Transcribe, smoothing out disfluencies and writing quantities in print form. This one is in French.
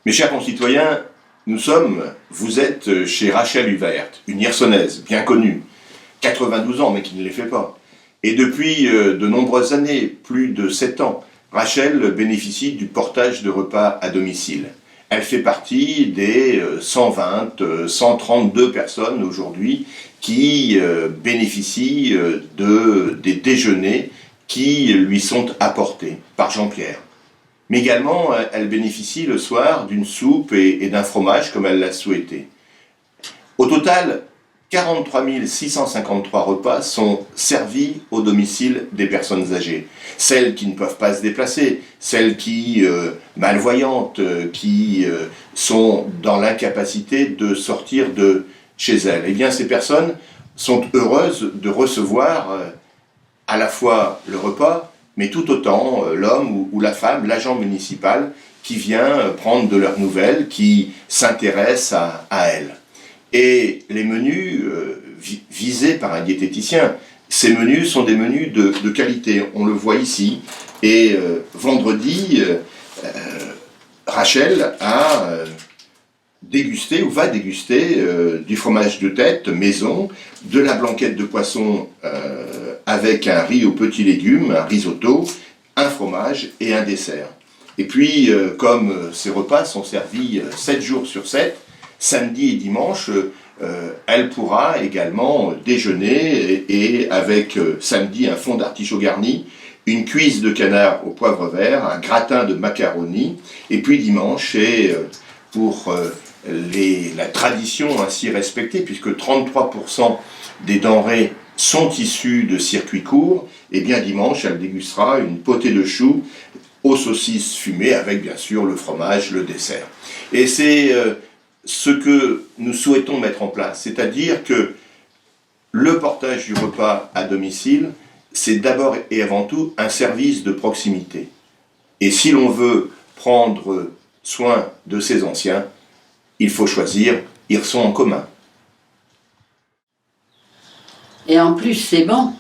Mes chers concitoyens, vous êtes chez Rachel Uvert, une Hirsonnaise bien connue, 92 ans mais qui ne les fait pas. Et depuis de nombreuses années, plus de 7 ans, Rachel bénéficie du portage de repas à domicile. Elle fait partie des 132 personnes aujourd'hui qui bénéficient des déjeuners qui lui sont apportés par Jean-Pierre. Mais également, elle bénéficie le soir d'une soupe et d'un fromage comme elle l'a souhaité. Au total, 43 653 repas sont servis au domicile des personnes âgées. Celles qui ne peuvent pas se déplacer, celles qui, malvoyantes, qui sont dans l'incapacité de sortir de chez elles. Eh bien, ces personnes sont heureuses de recevoir à la fois le repas, mais tout autant l'homme ou la femme, l'agent municipal, qui vient prendre de leurs nouvelles, qui s'intéresse à elles. Et les menus visés par un diététicien, ces menus sont des menus de qualité, on le voit ici. Et vendredi, Rachel a dégusté ou va déguster du fromage de tête maison, de la blanquette de poisson avec un riz aux petits légumes, un risotto, un fromage et un dessert. Et puis, comme ces repas sont servis 7 jours sur 7, samedi et dimanche, elle pourra également déjeuner et avec samedi un fond d'artichaut garni, une cuisse de canard au poivre vert, un gratin de macaroni, et puis dimanche, et pour la tradition ainsi respectée, puisque 33% des denrées sont issues de circuits courts, et bien dimanche, elle dégustera une potée de choux aux saucisses fumées, avec bien sûr le fromage, le dessert. Et c'est ce que nous souhaitons mettre en place, c'est-à-dire que le portage du repas à domicile, c'est d'abord et avant tout un service de proximité. Et si l'on veut prendre soin de ces anciens, il faut choisir Hirson en commun. Et en plus, c'est bon.